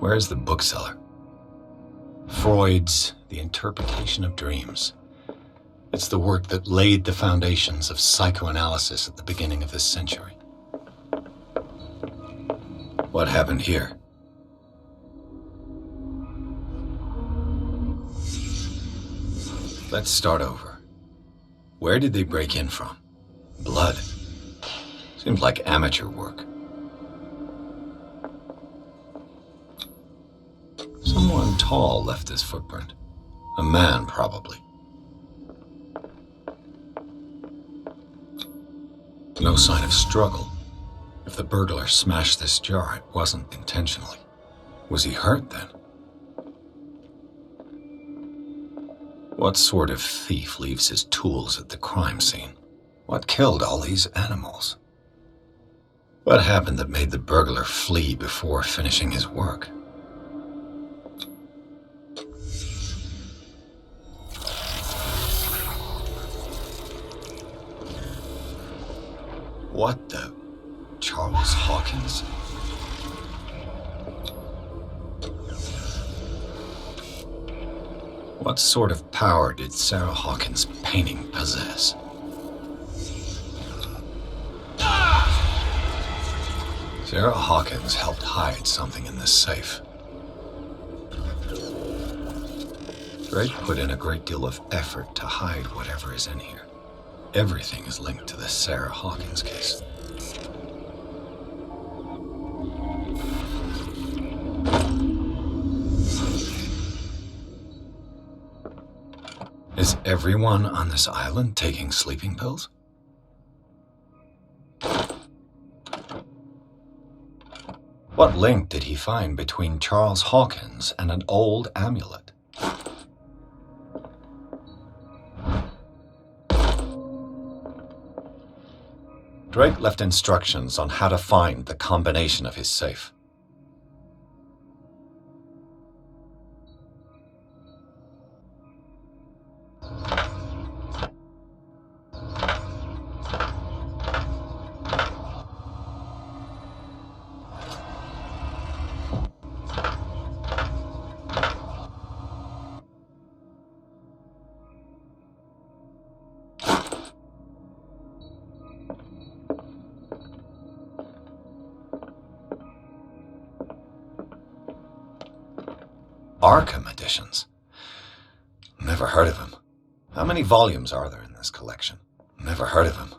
Where's the bookseller? Freud's The Interpretation of Dreams. It's the work that laid the foundations of psychoanalysis at the beginning of this century. What happened here? Let's start over. Where did they break in from? Blood. Seems like amateur work. Someone tall left this footprint. A man, probably. No sign of struggle. If the burglar smashed this jar, it wasn't intentionally. Was he hurt then? What sort of thief leaves his tools at the crime scene? What killed all these animals? What happened that made the burglar flee before finishing his work? What the? Charles Hawkins? What sort of power did Sarah Hawkins' painting possess? Sarah Hawkins helped hide something in this safe. Drake put in a great deal of effort to hide whatever is in here. Everything is linked to the Sarah Hawkins case. Is everyone on this island taking sleeping pills? What link did he find between Charles Hawkins and an old amulet? Drake left instructions on how to find the combination of his safe. Arkham editions. Never heard of him. How many volumes are there in this collection? Never heard of him.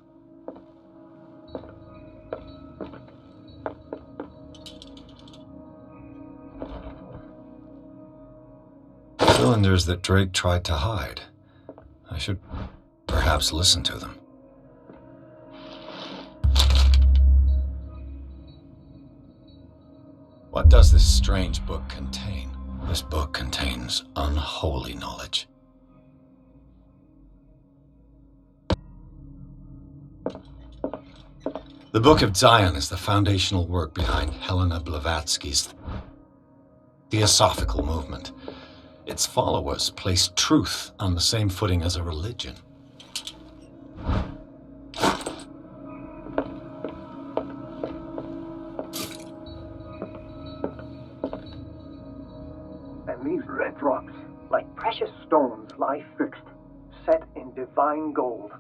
Cylinders that Drake tried to hide. I should perhaps listen to them. What does this strange book contain? This book contains unholy knowledge. The Book of Zion is the foundational work behind Helena Blavatsky's Theosophical movement. Its followers place truth on the same footing as a religion. These red drops, like precious stones, lie fixed, set in divine gold.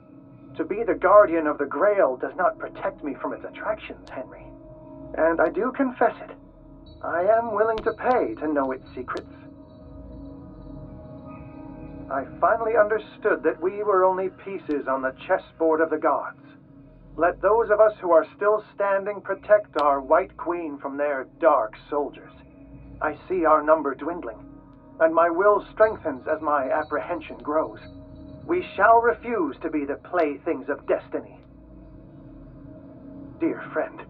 To be the guardian of the Grail does not protect me from its attractions, Henry. And I do confess it. I am willing to pay to know its secrets. I finally understood that we were only pieces on the chessboard of the gods. Let those of us who are still standing protect our White Queen from their dark soldiers. I see our number dwindling, and my will strengthens as my apprehension grows. We shall refuse to be the playthings of destiny. Dear friend,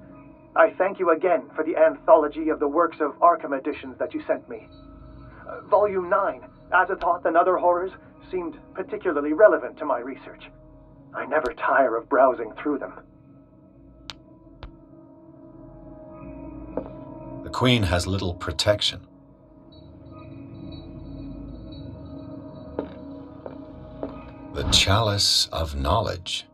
I thank you again for the anthology of the works of Arkham editions that you sent me. Volume 9, Azathoth and Other Horrors, seemed particularly relevant to my research. I never tire of browsing through them. The Queen has little protection. The Chalice of Knowledge.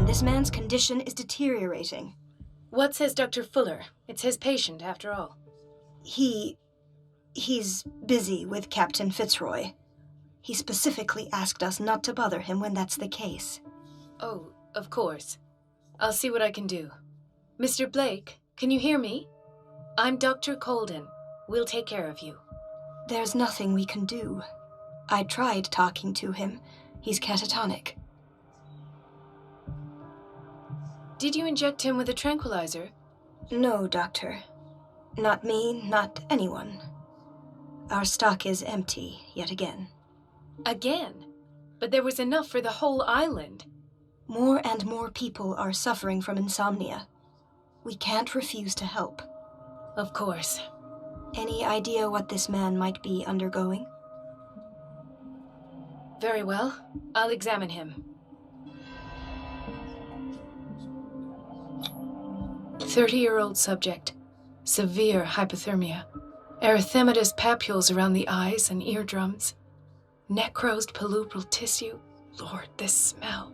This man's condition is deteriorating. What says Dr. Fuller? It's his patient, after all. He's busy with Captain Fitzroy. He specifically asked us not to bother him when that's the case. Oh, of course. I'll see what I can do. Mr. Blake, can you hear me? I'm Dr. Colden. We'll take care of you. There's nothing we can do. I tried talking to him. He's catatonic. Did you inject him with a tranquilizer? No, Doctor. Not me, not anyone. Our stock is empty, yet again. Again? But there was enough for the whole island. More and more people are suffering from insomnia. We can't refuse to help. Of course. Any idea what this man might be undergoing? Very well. I'll examine him. 30-year-old subject. Severe hypothermia. Erythematous papules around the eyes and eardrums. Necrosed palpebral tissue. Lord, this smell.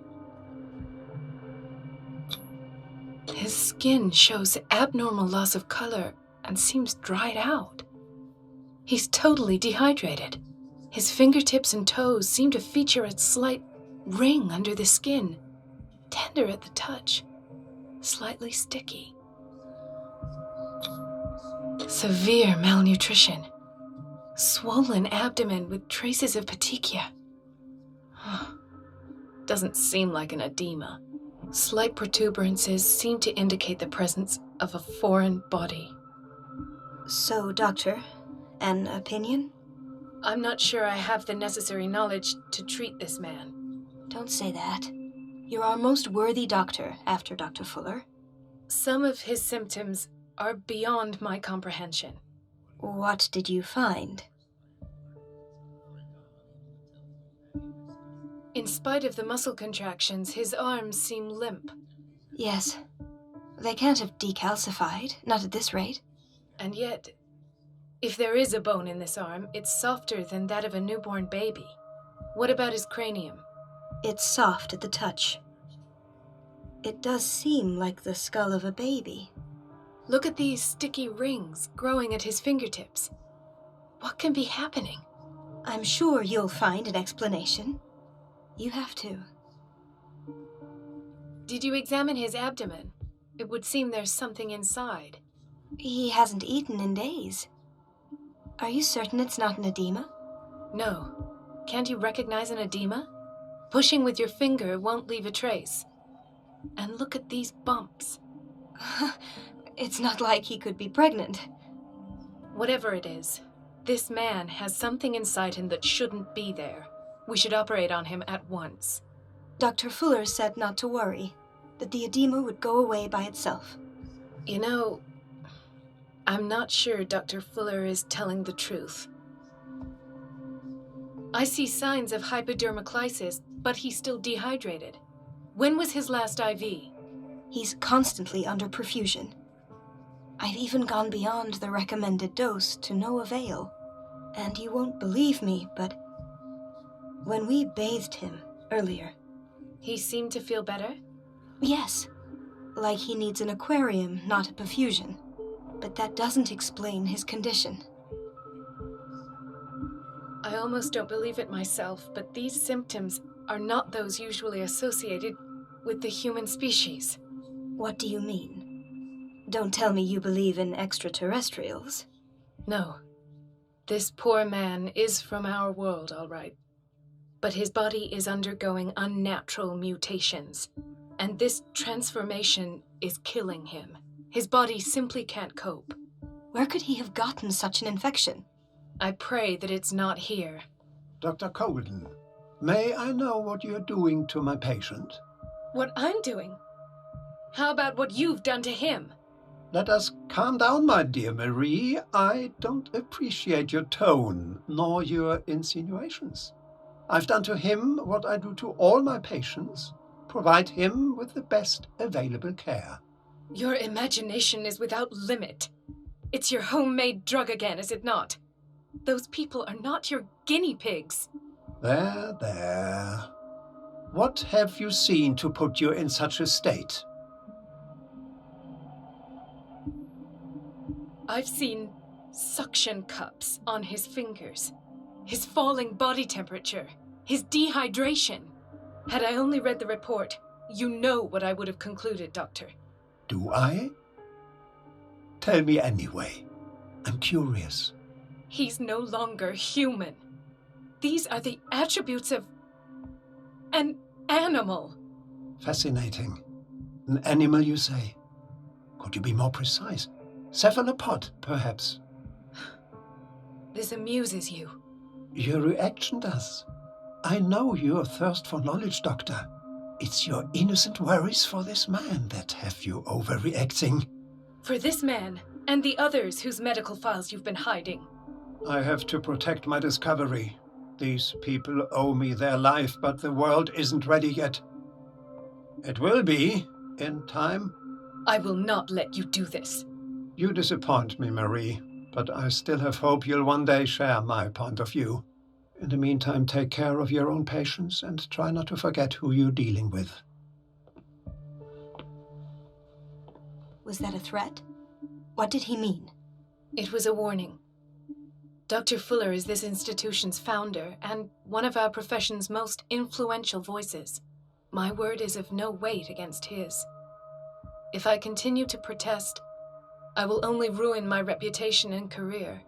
His skin shows abnormal loss of color and seems dried out. He's totally dehydrated. His fingertips and toes seem to feature a slight ring under the skin, tender at the touch, slightly sticky. Severe malnutrition. Swollen abdomen with traces of petechia. Doesn't seem like an edema. Slight protuberances seem to indicate the presence of a foreign body. So, Doctor, an opinion? I'm not sure I have the necessary knowledge to treat this man. Don't say that. You're our most worthy doctor after Dr. Fuller. Some of his symptoms are beyond my comprehension. What did you find? In spite of the muscle contractions, his arms seem limp. Yes. They can't have decalcified, not at this rate. And yet, if there is a bone in this arm, it's softer than that of a newborn baby. What about his cranium? It's soft at the touch. It does seem like the skull of a baby. Look at these sticky rings growing at his fingertips. What can be happening? I'm sure you'll find an explanation. You have to. Did you examine his abdomen? It would seem there's something inside. He hasn't eaten in days. Are you certain it's not an edema? No. Can't you recognize an edema? Pushing with your finger won't leave a trace. And look at these bumps. It's not like he could be pregnant. Whatever it is, this man has something inside him that shouldn't be there. We should operate on him at once. Dr. Fuller said not to worry, that the edema would go away by itself. You know, I'm not sure Dr. Fuller is telling the truth. I see signs of hypodermoclysis, but he's still dehydrated. When was his last IV? He's constantly under perfusion. I've even gone beyond the recommended dose to no avail. And you won't believe me, but when we bathed him earlier... He seemed to feel better? Yes. Like he needs an aquarium, not a perfusion. But that doesn't explain his condition. I almost don't believe it myself, but these symptoms are not those usually associated with the human species. What do you mean? Don't tell me you believe in extraterrestrials. No. This poor man is from our world, all right. But his body is undergoing unnatural mutations, and this transformation is killing him. His body simply can't cope. Where could he have gotten such an infection? I pray that it's not here. Dr. Colden, may I know what you're doing to my patient? What I'm doing? How about what you've done to him? Let us calm down, my dear Marie. I don't appreciate your tone, nor your insinuations. I've done to him what I do to all my patients, provide him with the best available care. Your imagination is without limit. It's your homemade drug again, is it not? Those people are not your guinea pigs. There, there. What have you seen to put you in such a state? I've seen suction cups on his fingers, his falling body temperature, his dehydration. Had I only read the report, you know what I would have concluded, Doctor. Do I? Tell me anyway. I'm curious. He's no longer human. These are the attributes of an animal. Fascinating. An animal, you say? Could you be more precise? Cephalopod, perhaps? This amuses you. Your reaction does. I know your thirst for knowledge, Doctor. It's your innocent worries for this man that have you overreacting. For this man, and the others whose medical files you've been hiding. I have to protect my discovery. These people owe me their life, but the world isn't ready yet. It will be, in time. I will not let you do this. You disappoint me, Marie, but I still have hope you'll one day share my point of view. In the meantime, take care of your own patients and try not to forget who you're dealing with. Was that a threat? What did he mean? It was a warning. Dr. Fuller is this institution's founder and one of our profession's most influential voices. My word is of no weight against his. If I continue to protest, I will only ruin my reputation and career.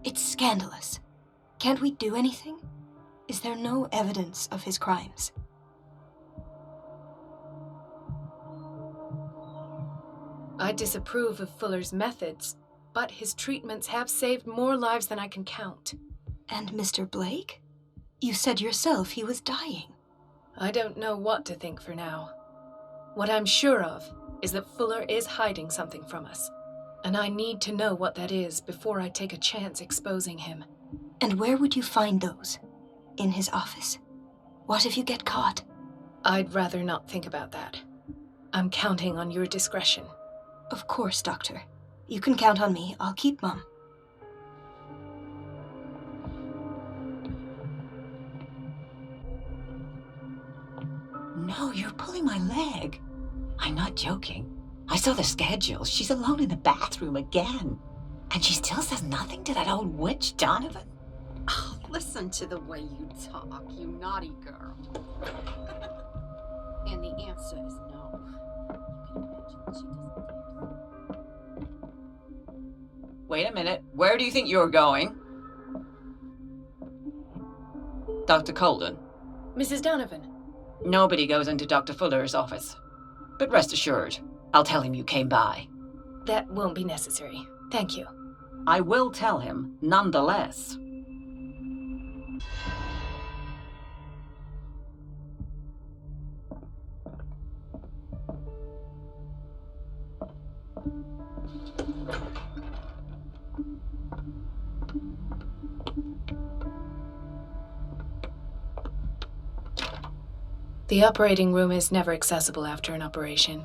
It's scandalous. Can't we do anything? Is there no evidence of his crimes? I disapprove of Fuller's methods, but his treatments have saved more lives than I can count. And Mr. Blake? You said yourself he was dying. I don't know what to think for now. What I'm sure of is that Fuller is hiding something from us, and I need to know what that is before I take a chance exposing him. And where would you find those? In his office? What if you get caught? I'd rather not think about that. I'm counting on your discretion. Of course, Doctor. You can count on me. I'll keep Mum. No, you're pulling my leg. I'm not joking. I saw the schedule. She's alone in the bathroom again. And she still says nothing to that old witch, Donovan. Oh, listen to the way you talk, you naughty girl. And the answer is no. You can imagine she doesn't dare. Wait a minute. Where do you think you're going? Dr. Colden. Mrs. Donovan. Nobody goes into Dr. Fuller's office. But rest assured, I'll tell him you came by. That won't be necessary. Thank you. I will tell him, nonetheless. The operating room is never accessible after an operation.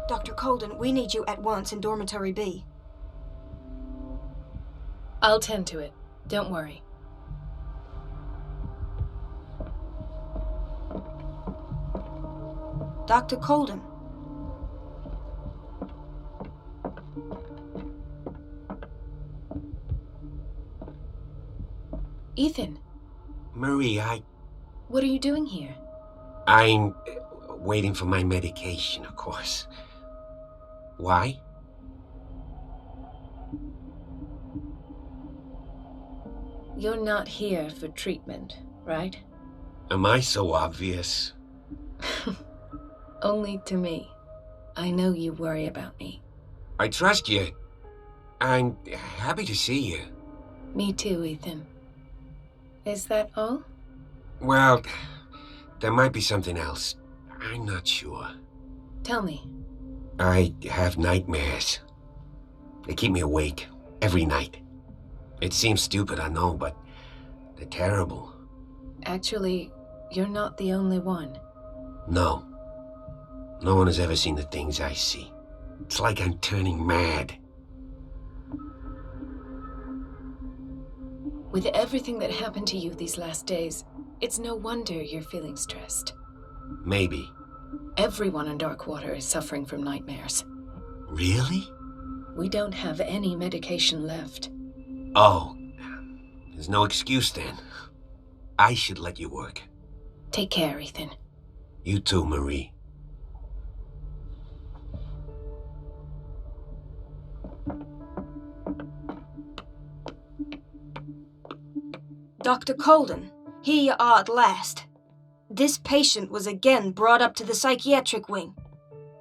Dr. Colden, we need you at once in Dormitory B. I'll tend to it. Don't worry. Dr. Colden. Ethan. Marie, What are you doing here? I'm waiting for my medication, of course. Why? You're not here for treatment, right? Am I so obvious? Only to me. I know you worry about me. I trust you. I'm happy to see you. Me too, Ethan. Is that all? Well, there might be something else. I'm not sure. Tell me. I have nightmares. They keep me awake every night. It seems stupid, I know, but they're terrible. Actually, you're not the only one. No. No one has ever seen the things I see. It's like I'm turning mad. With everything that happened to you these last days, It's no wonder you're feeling stressed. Maybe. Everyone in Darkwater is suffering from nightmares. Really? We don't have any medication left. Oh, there's no excuse then. I should let you work. Take care, Ethan. You too, Marie. Dr. Colden, here you are at last. This patient was again brought up to the psychiatric wing.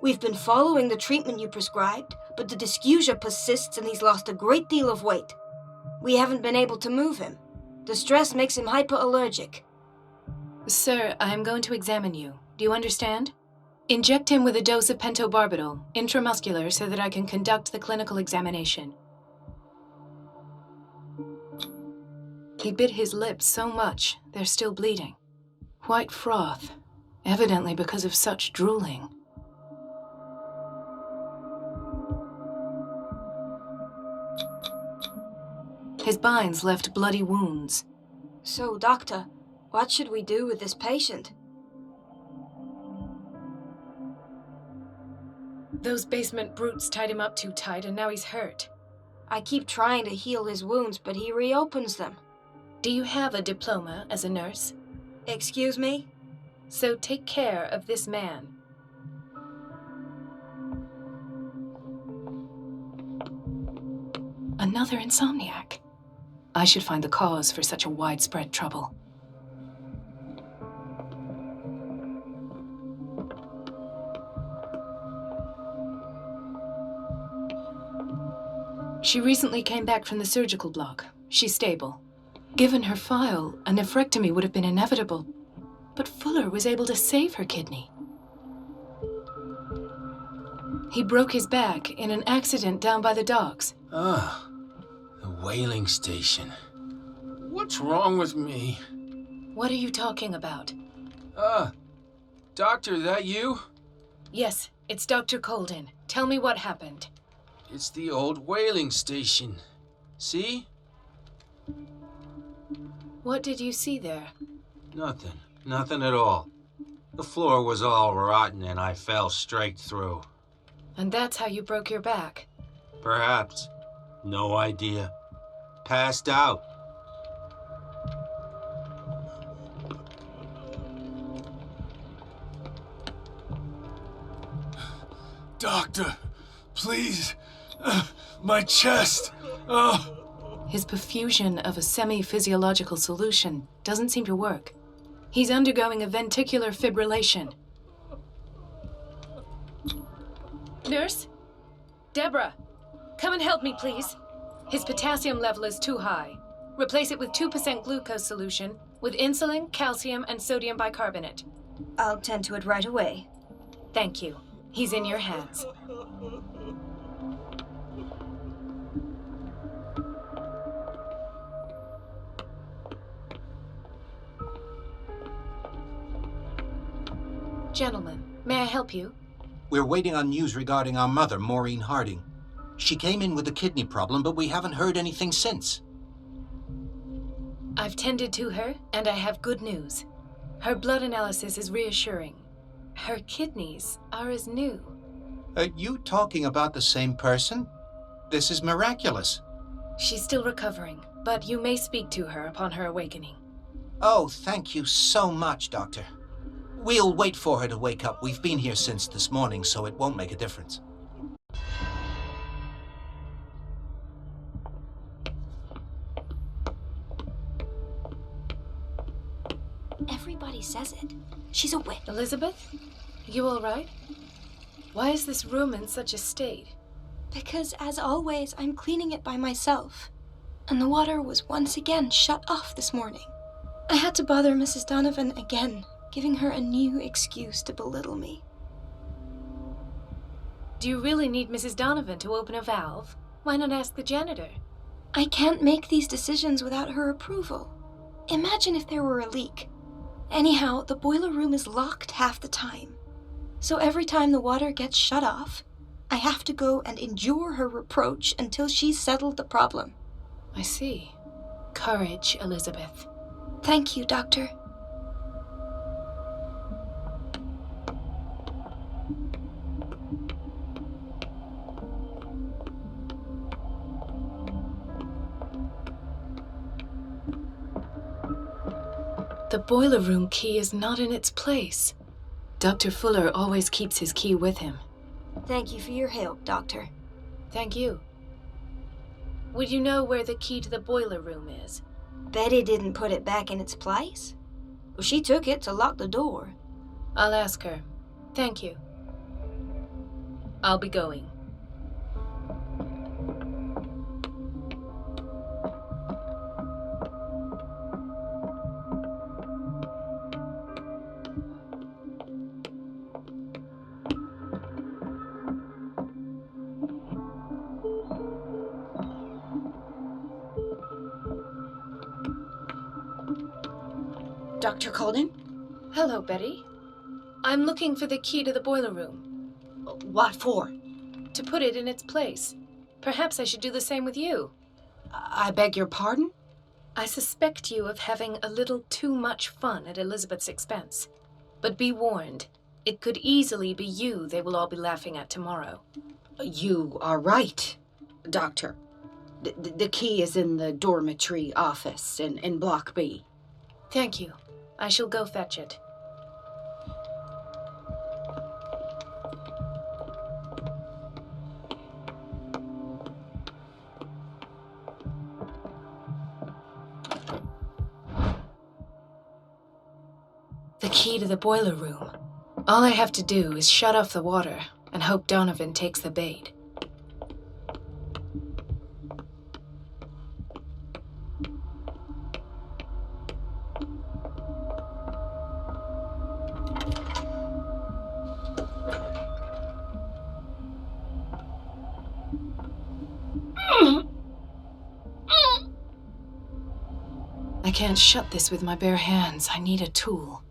We've been following the treatment you prescribed, but the dysgeusia persists and he's lost a great deal of weight. We haven't been able to move him. The stress makes him hyperallergic. Sir, I am going to examine you. Do you understand? Inject him with a dose of pentobarbital, intramuscular, so that I can conduct the clinical examination. He bit his lips so much, they're still bleeding. White froth, evidently because of such drooling. His binds left bloody wounds. So, Doctor, what should we do with this patient? Those basement brutes tied him up too tight and now he's hurt. I keep trying to heal his wounds, but he reopens them. Do you have a diploma as a nurse? Excuse me? So take care of this man. Another insomniac. I should find the cause for such a widespread trouble. She recently came back from the surgical block. She's stable. Given her file, a nephrectomy would have been inevitable, but Fuller was able to save her kidney. He broke his back in an accident down by the docks. Ah, the whaling station. What's wrong with me? What are you talking about? Doctor, that you? Yes, it's Dr. Colden. Tell me what happened. It's the old whaling station. See? What did you see there? Nothing at all. The floor was all rotten and I fell straight through. And that's how you broke your back? Perhaps. No idea. Passed out. Doctor, please. My chest. His perfusion of a semi-physiological solution doesn't seem to work. He's undergoing a ventricular fibrillation. Nurse? Deborah, come and help me, please. His potassium level is too high. Replace it with 2% glucose solution with insulin, calcium, and sodium bicarbonate. I'll tend to it right away. Thank you. He's in your hands. Gentlemen, may I help you? We're waiting on news regarding our mother, Maureen Harding. She came in with a kidney problem, but we haven't heard anything since. I've tended to her, and I have good news. Her blood analysis is reassuring. Her kidneys are as new. Are you talking about the same person? This is miraculous. She's still recovering, but you may speak to her upon her awakening. Oh, thank you so much, Doctor. We'll wait for her to wake up. We've been here since this morning, so it won't make a difference. Everybody says it. She's a witch. Elizabeth? You all right? Why is this room in such a state? Because, as always, I'm cleaning it by myself. And the water was once again shut off this morning. I had to bother Mrs. Donovan again, giving her a new excuse to belittle me. Do you really need Mrs. Donovan to open a valve? Why not ask the janitor? I can't make these decisions without her approval. Imagine if there were a leak. Anyhow, the boiler room is locked half the time. So every time the water gets shut off, I have to go and endure her reproach until she's settled the problem. I see. Courage, Elizabeth. Thank you, Doctor. The boiler room key is not in its place. Dr. Fuller always keeps his key with him. Thank you for your help, Doctor. Thank you. Would you know where the key to the boiler room is? Betty didn't put it back in its place. Well, she took it to lock the door. I'll ask her. Thank you. I'll be going. Dr. Colden? Hello, Betty. I'm looking for the key to the boiler room. What for? To put it in its place. Perhaps I should do the same with you. I beg your pardon? I suspect you of having a little too much fun at Elizabeth's expense. But be warned, it could easily be you they will all be laughing at tomorrow. You are right, Doctor. The key is in the dormitory office in Block B. Thank you. I shall go fetch it. The key to the boiler room. All I have to do is shut off the water and hope Donovan takes the bait. I can't shut this with my bare hands. I need a tool.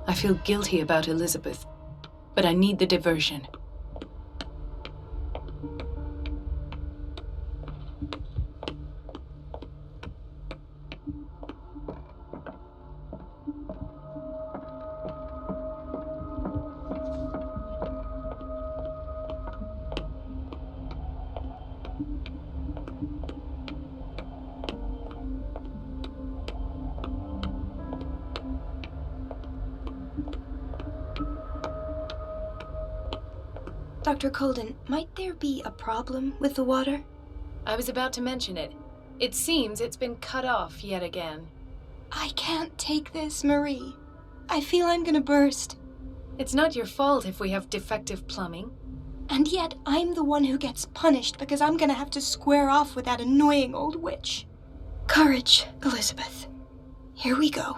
I feel guilty about Elizabeth, but I need the diversion. Dr. Colden, might there be a problem with the water? I was about to mention it. It seems it's been cut off yet again. I can't take this, Marie. I feel I'm gonna burst. It's not your fault if we have defective plumbing. And yet, I'm the one who gets punished because I'm gonna have to square off with that annoying old witch. Courage, Elizabeth. Here we go.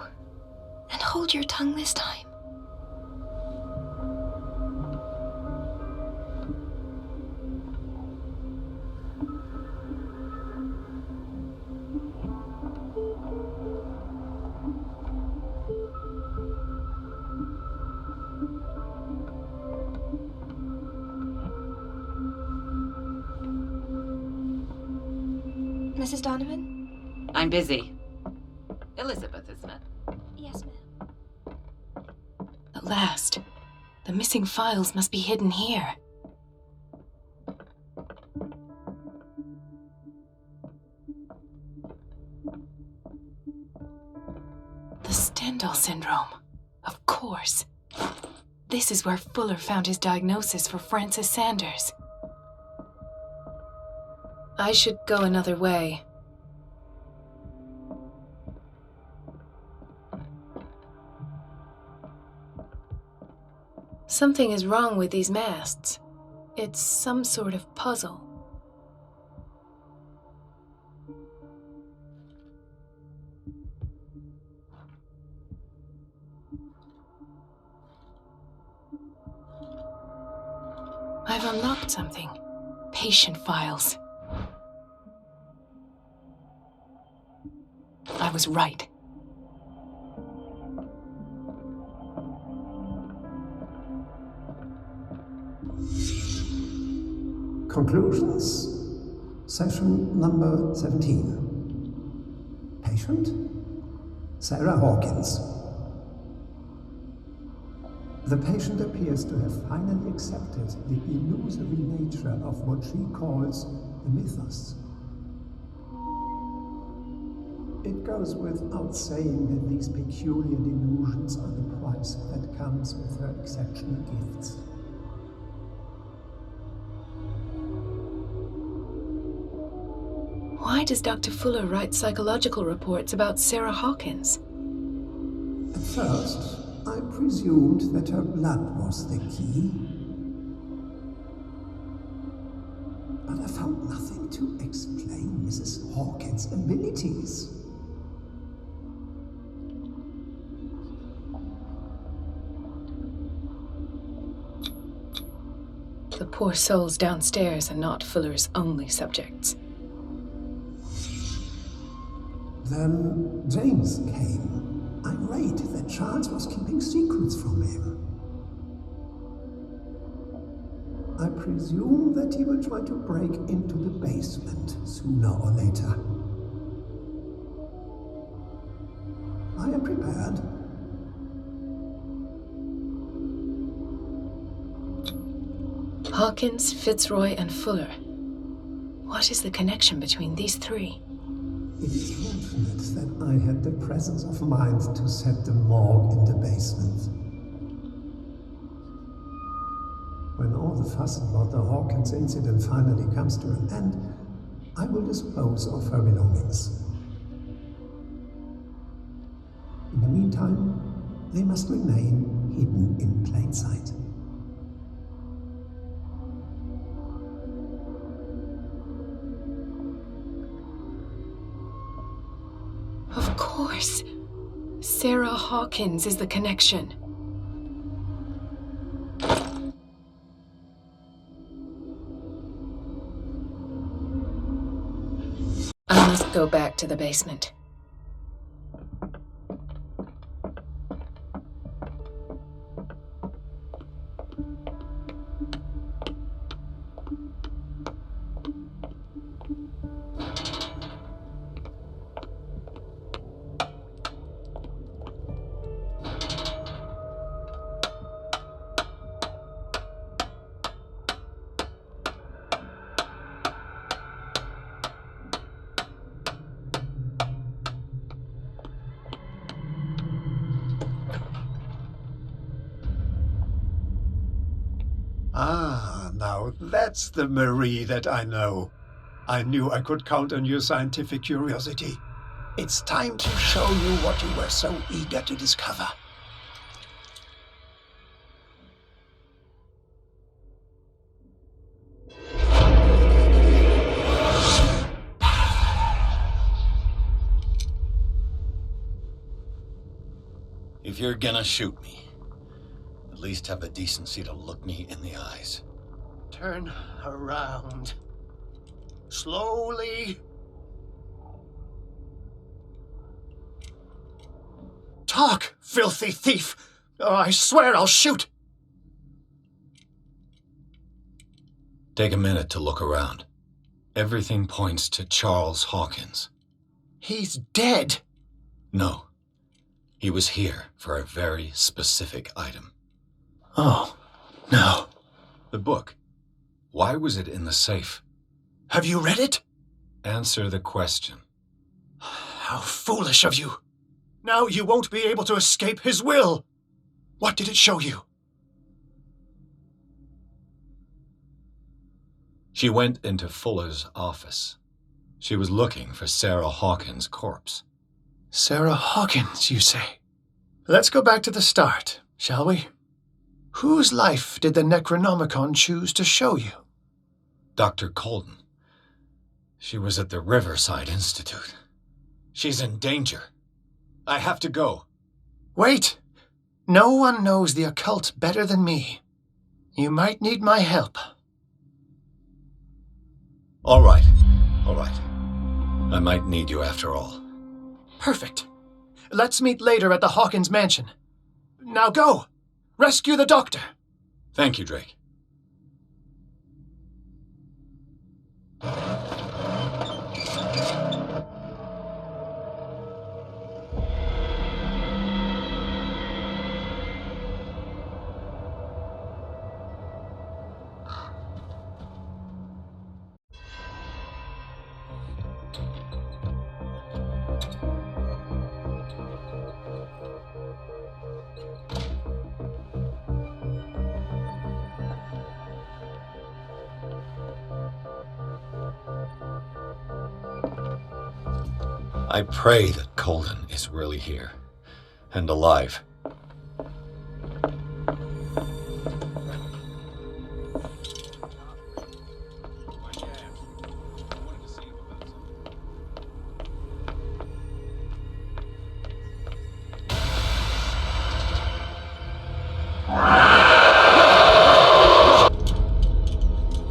And hold your tongue this time. Mrs. Donovan? I'm busy. Elizabeth, isn't it? Yes, ma'am. At last. The missing files must be hidden here. The Stendhal syndrome. Of course. This is where Fuller found his diagnosis for Francis Sanders. I should go another way. Something is wrong with these masts. It's some sort of puzzle. I've unlocked something. Patient files. I was right. Conclusions. Session number 17. Patient? Sarah Hawkins. The patient appears to have finally accepted the illusory nature of what she calls the mythos. It goes without saying that these peculiar delusions are the price that comes with her exceptional gifts. Why does Dr. Fuller write psychological reports about Sarah Hawkins? At first, I presumed that her blood was the key. But I found nothing to explain Mrs. Hawkins' abilities. The poor souls downstairs are not Fuller's only subjects. Then James came, irate that Charles was keeping secrets from him. I presume that he will try to break into the basement sooner or later. I am prepared. Hawkins, Fitzroy, and Fuller. What is the connection between these three? It is fortunate that I had the presence of mind to set the morgue in the basement. When all the fuss about the Hawkins incident finally comes to an end, I will dispose of her belongings. In the meantime, they must remain hidden in plain sight. Of course. Sarah Hawkins is the connection. I must go back to the basement. Ah, now that's the Marie that I know. I knew I could count on your scientific curiosity. It's time to show you what you were so eager to discover. If you're gonna shoot me, at least have the decency to look me in the eyes. Turn around. Slowly. Talk, filthy thief! Or I swear I'll shoot! Take a minute to look around. Everything points to Charles Hawkins. He's dead! No. He was here for a very specific item. Oh, no. The book. Why was it in the safe? Have you read it? Answer the question. How foolish of you. Now you won't be able to escape his will. What did it show you? She went into Fuller's office. She was looking for Sarah Hawkins' corpse. Sarah Hawkins, you say? Let's go back to the start, shall we? Whose life did the Necronomicon choose to show you? Dr. Colden. She was at the Riverside Institute. She's in danger. I have to go. Wait! No one knows the occult better than me. You might need my help. All right. I might need you after all. Perfect. Let's meet later at the Hawkins mansion. Now go! Rescue the doctor! Thank you, Drake. I pray that Colden is really here and alive.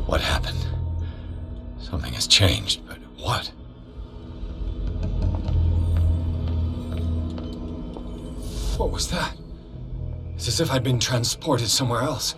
What happened? Something has changed, but what? What was that? It's as if I'd been transported somewhere else.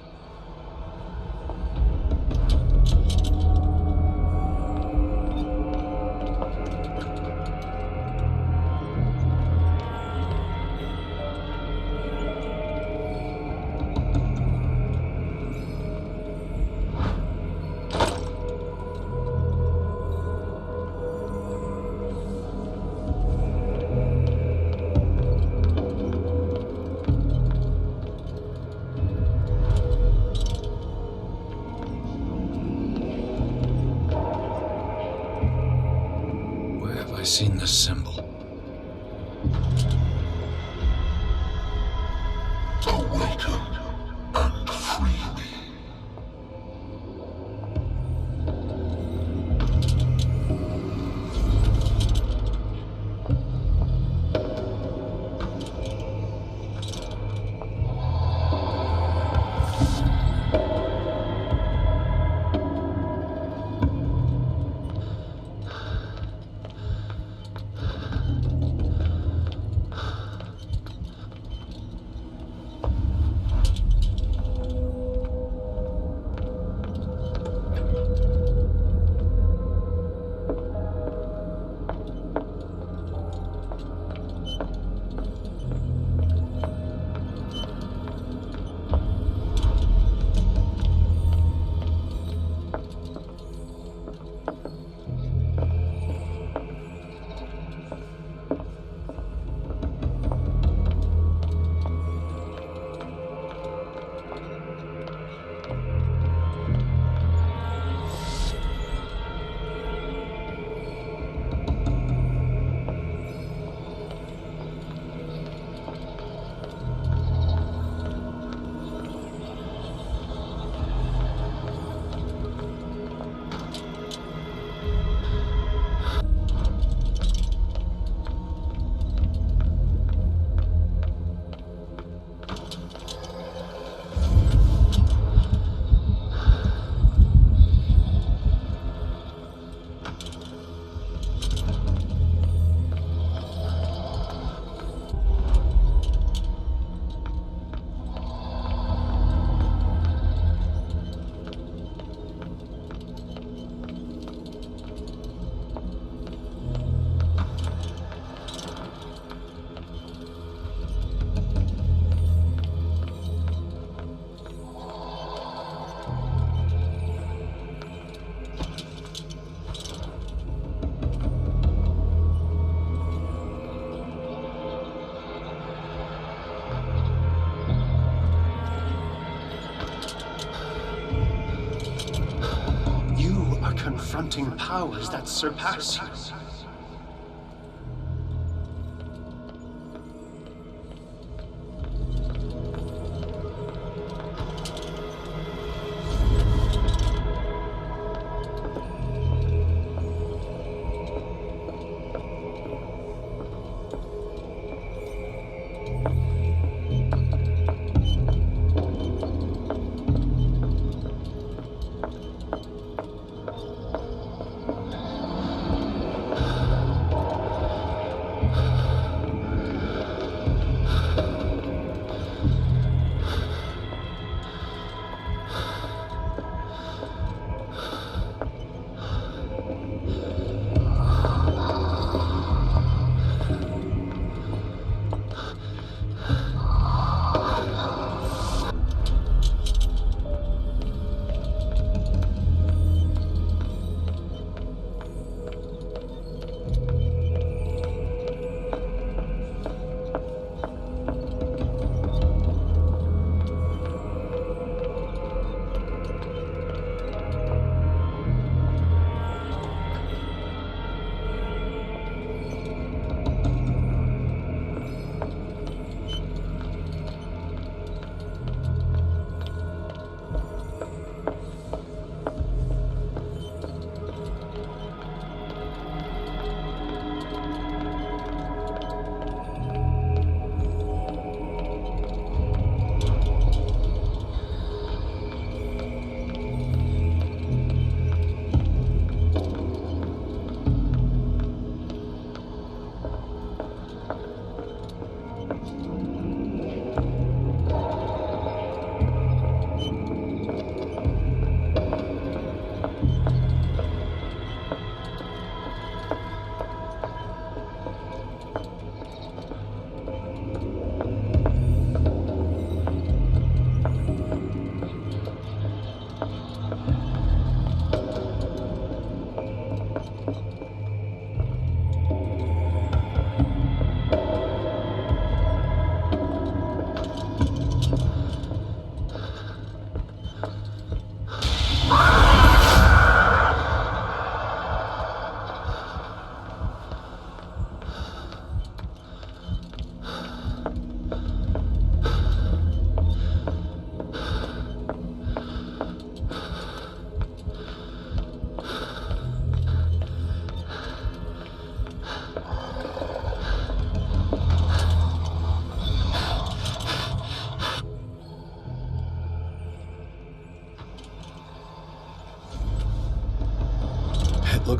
I've seen this symbol. Awaken and free me. Confronting powers that surpass you.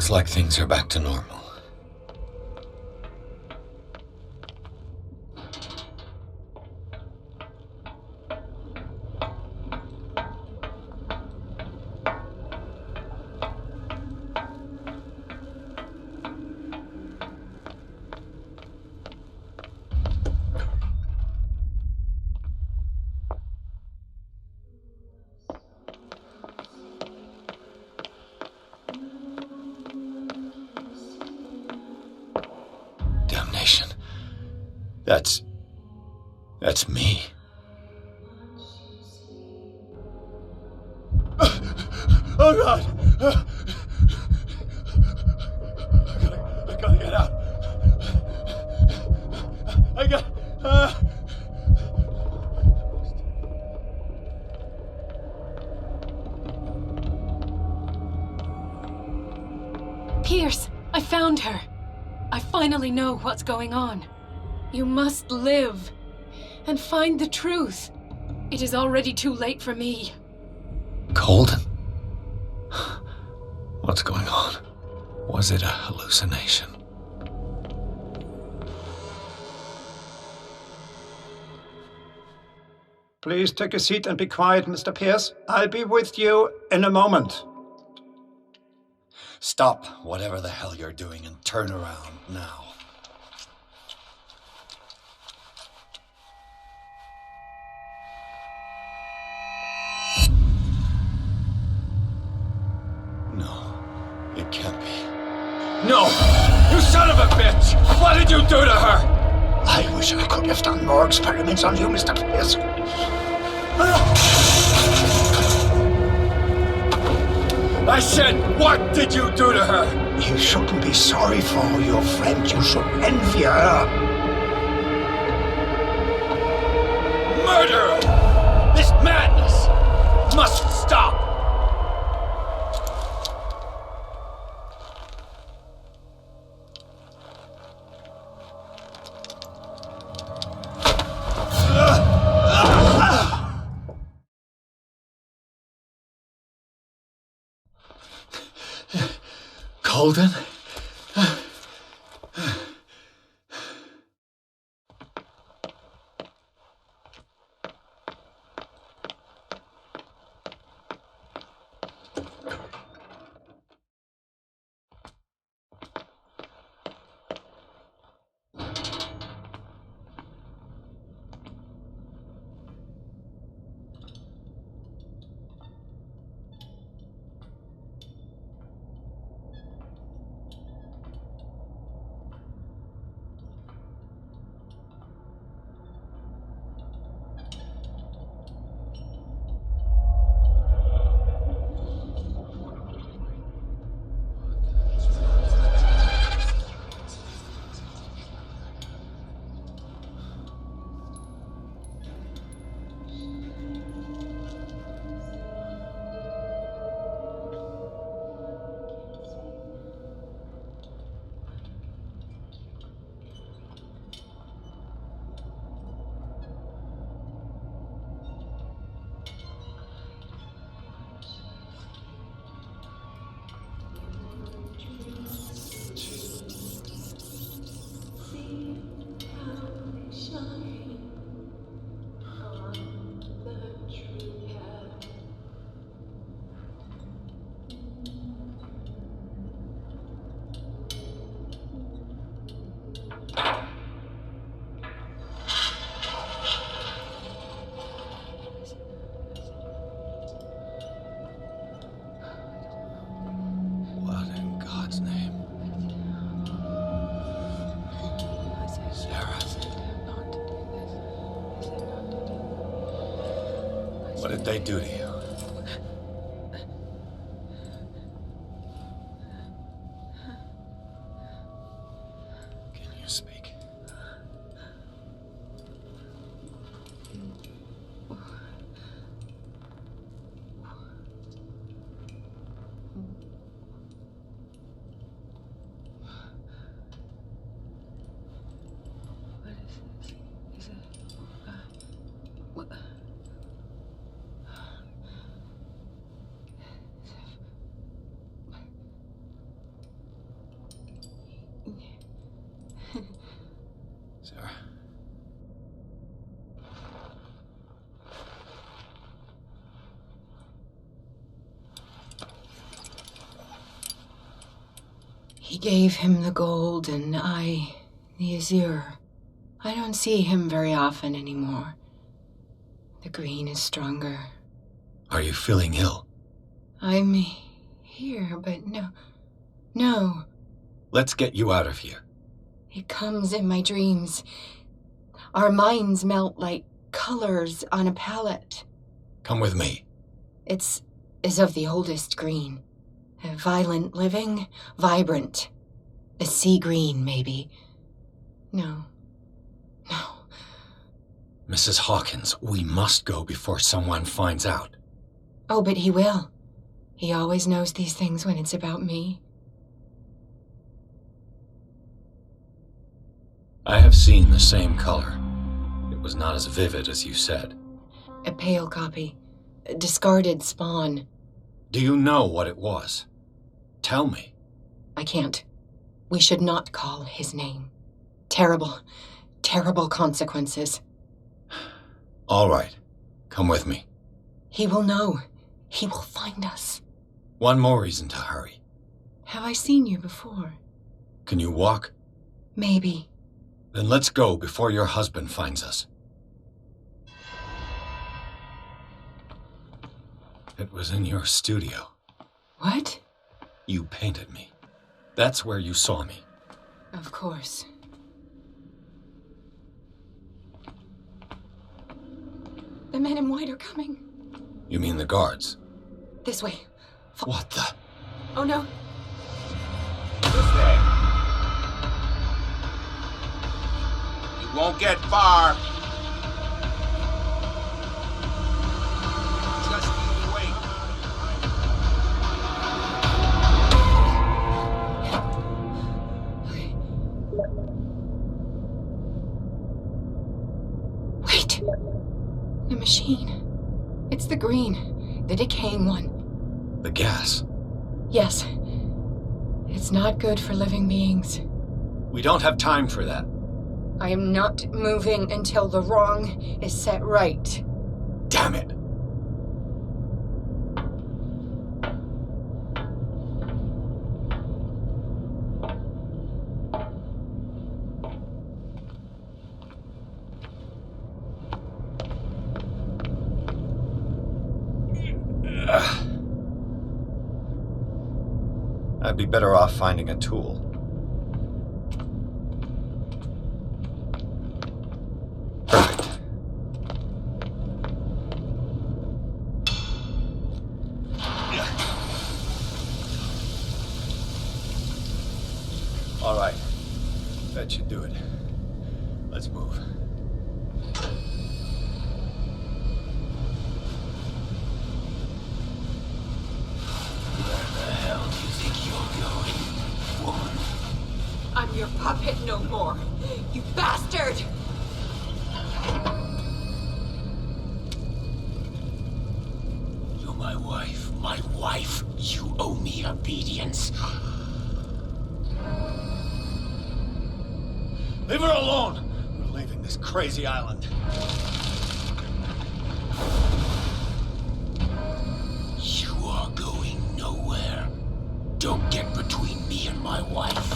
Looks like things are back to normal. Damnation. That's me. Oh God! I gotta get out. I got. Pierce, I found her. I finally know what's going on. You must live and find the truth. It is already too late for me. Colden? What's going on? Was it a hallucination? Please take a seat and be quiet, Mr. Pierce. I'll be with you in a moment. Stop whatever the hell you're doing and turn around now. No, it can't be. No! You son of a bitch! What did you do to her? I wish I could have done more experiments on you, Mr. Pierce. I said, what did you do to her? You shouldn't be sorry for your friend. You should envy her. Murderer! This madness must stop! Colden? What did they do to you? Can you speak? He gave him the gold and I, the azure. I don't see him very often anymore. The green is stronger. Are you feeling ill? I'm here, but no. Let's get you out of here. It comes in my dreams. Our minds melt like colors on a palette. Come with me. It's as of the oldest green. A violent living, vibrant. A sea green, maybe. No. Mrs. Hawkins, we must go before someone finds out. Oh, but he will. He always knows these things when it's about me. I have seen the same color. It was not as vivid as you said. A pale copy. A discarded spawn. Do you know what it was? Tell me. I can't. We should not call his name. Terrible consequences. All right. Come with me. He will know. He will find us. One more reason to hurry. Have I seen you before? Can you walk? Maybe. Then let's go before your husband finds us. It was in your studio. What? You painted me. That's where you saw me. Of course. The men in white are coming. You mean the guards? This way. What the? Oh no. This way. You won't get far. Just you wait. Wait. The machine. It's the green. The decaying one. The gas. Yes. It's not good for living beings. We don't have time for that. I am not moving until the wrong is set right. Damn it. I'd be better off finding a tool. Perfect. All right. That should do it. Let's move. I'm your puppet no more, you bastard! You're my wife. You owe me obedience. Leave her alone! We're leaving this crazy island. You are going nowhere. Don't get between me and my wife.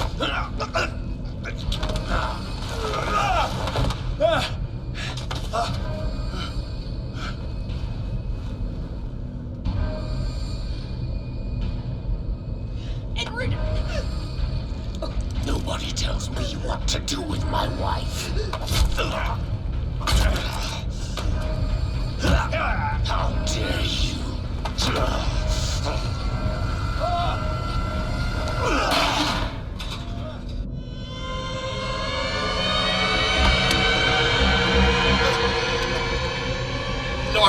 Edward! Nobody tells me what to do with my wife. How dare you? No!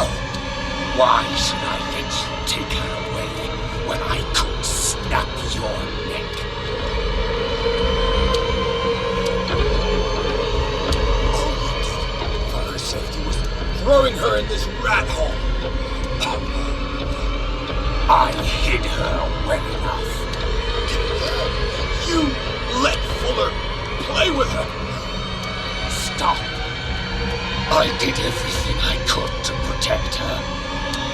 Why should I let you take her away when I could snap your neck? All you did for her safety was throwing her in this rat hole. I hid her well enough. You let Fuller play with her. Stop. I did everything I could to protect her.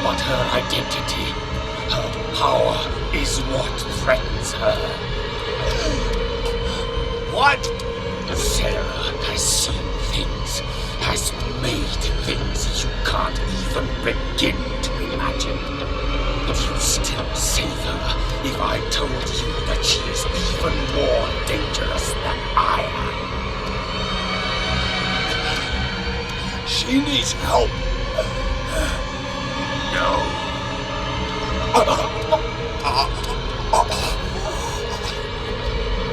But her identity, her power, is what threatens her. What? Sarah has seen things, has made things you can't even begin to imagine. Would you still save her if I told you that she is even more dangerous than I am? She needs help. No.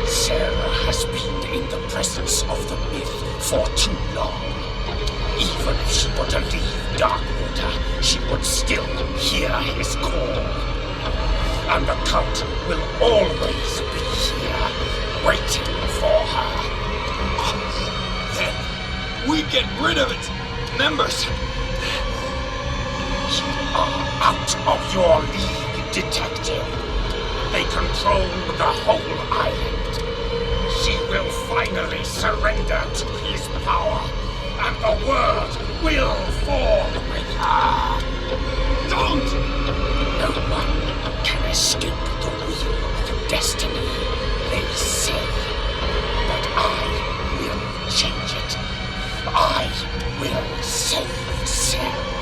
Sarah has been in the presence of the myth for too long. Even if she were to leave Darkwater, she would still hear his call. And the cult will always be here, waiting for her. Then we get rid of its members. You are out of your league, detective. They control the whole island. She will finally surrender to his power, and the world will fall with her. Don't! No one can escape the wheel of destiny, they say. But I will change it. I will save Sarah.